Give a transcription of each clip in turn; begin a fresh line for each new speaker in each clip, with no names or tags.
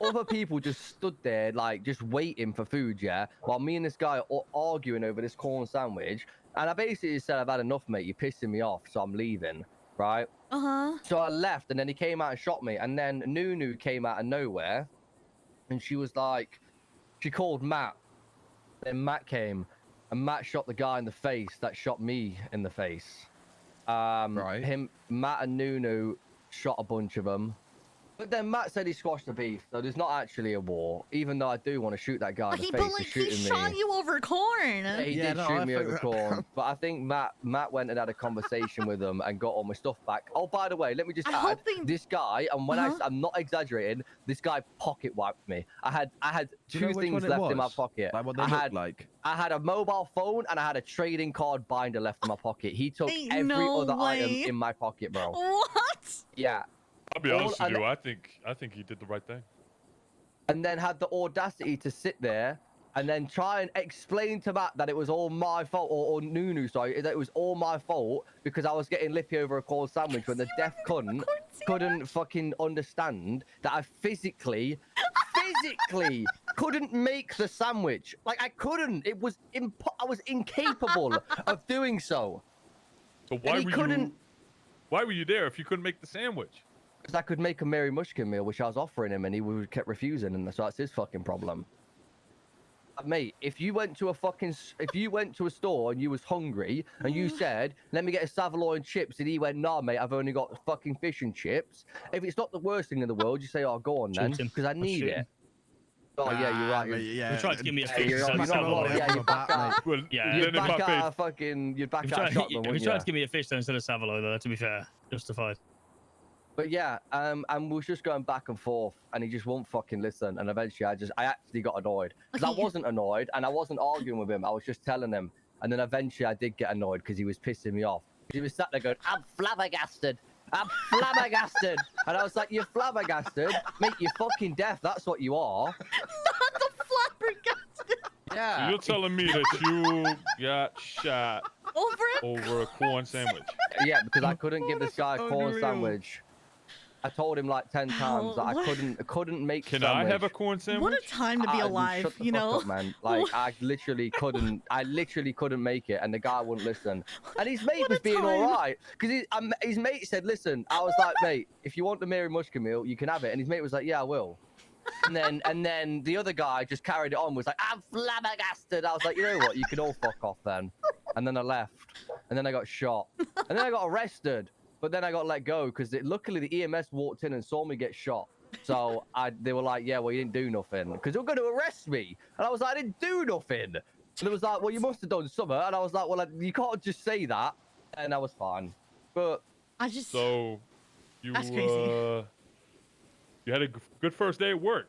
other people just stood there, like, just waiting for food, yeah? While me and this guy are arguing over this corn sandwich. And I basically said, I've had enough, mate. You're pissing me off, so I'm leaving, right? So I left, and then he came out and shot me. And then Nunu came out of nowhere, and she was like, she called Matt. Then Matt came, and Matt shot the guy in the face that shot me in the face. Right. Matt and Nunu shot a bunch of them. But then Matt said he squashed the beef, so there's not actually a war, even though I do want to shoot that guy in the face.
But like, he shot you over corn.
Yeah, he did shoot me over corn. But I think Matt went and had a conversation with him and got all my stuff back. Oh, by the way, let me just add, this guy, and when I'm not exaggerating, this guy pocket wiped me. I had two things left in my pocket.
Like what they look like.
I had a mobile phone and I had a trading card binder left in my pocket. He took every other item in my pocket, bro.
What?
Yeah.
I'll be honest with you. I think he did the right thing.
And then had the audacity to sit there and then try and explain to Matt that it was all my fault, or Nunu, sorry, that it was all my fault because I was getting lippy over a corn sandwich when the deaf couldn't fucking understand that I physically couldn't make the sandwich. Like, I couldn't. It was I was incapable of doing so.
But why were you there if you couldn't make the sandwich?
Because I could make a Mary Mushkin meal, which I was offering him, and he kept refusing, and so that's his fucking problem. Mate, if you went to a store and you was hungry and you said, "Let me get a Savoy and chips," and he went, "Nah, mate, I've only got fucking fish and chips." If it's not the worst thing in the world, you say, "Oh, go on then," because I need it. Oh yeah, you're right.
You tried to give me a fish.
You're back out. You'd back out fucking. You'd back out a shotgun, wouldn't you?
If you tried to give me a fish instead of Savalo, though, to be fair, justified.
But yeah, and we was just going back and forth, and he just won't fucking listen. And eventually, I actually got annoyed because I wasn't annoyed, and I wasn't arguing with him. I was just telling him. And then eventually, I did get annoyed because he was pissing me off. He was sat there going, "I'm flabbergasted. I'm flabbergasted." And I was like, "You're flabbergasted, mate. You're fucking deaf. That's what you are."
Not the flabbergasted.
Yeah.
So you're telling me that you got shot over a corn sandwich?
Yeah, because I couldn't give this guy a corn sandwich. I told him like 10 times that I couldn't make.
Can I have a corn sandwich?
What a time to be alive, you know?
Up, man. Like I literally couldn't make it, and the guy wouldn't listen. And his mate was being all right because his mate said, "Listen," I was like, "Mate, if you want the Mary Mushkin meal, you can have it." And his mate was like, "Yeah, I will." And then the other guy just carried it on, was like, "I'm flabbergasted." I was like, "You know what? You can all fuck off then." And then I left, and then I got shot, and then I got arrested. But then I got let go because luckily the EMS walked in and saw me get shot. So they were like, "Yeah, well, you didn't do nothing," because they were going to arrest me. And I was like, "I didn't do nothing." And it was like, "Well, you must have done something." And I was like, "Well, you can't just say that." And I was fine. But
so
that's crazy.
You had a good first day at work.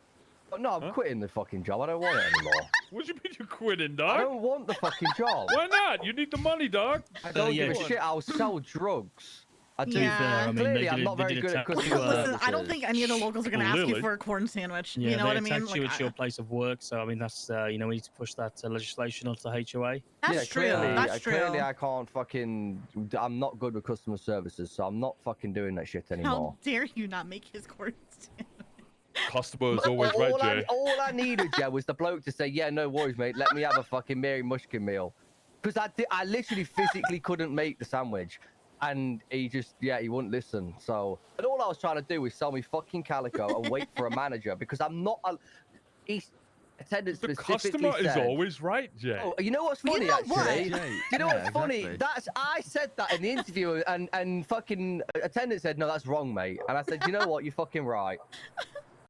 No, I'm quitting the fucking job. I don't want it anymore.
What do you mean you're quitting, dog?
I don't want the fucking job.
Why not? You need the money, dog.
I don't give a shit. I'll sell drugs.
Clearly,
I'm not very good at customer
Listen, I don't think any of the locals are going to ask you for a corn sandwich.
Yeah,
you know what I mean?
Attacked you at your place of work, so I mean that's we need to push that legislation onto the HOA.
That's true. That's true.
Clearly, I can't fucking. I'm not good with customer services, so I'm not fucking doing that shit anymore.
How dare you not make his corn sandwich?
Customer is always right, Jay.
All I needed, Jay, was the bloke to say, "Yeah, no worries, mate. Let me have a fucking Mary Mushkin meal," because I literally physically couldn't make the sandwich. And he wouldn't listen. So, and all I was trying to do was sell me fucking calico and wait for a manager because I'm not. Attendant
the
specifically
customer is always right, Jay.
Oh, you know what's funny, actually? You know what's funny? I said that in the interview, and fucking attendant said, "No, that's wrong, mate." And I said, "You know what? You're fucking right."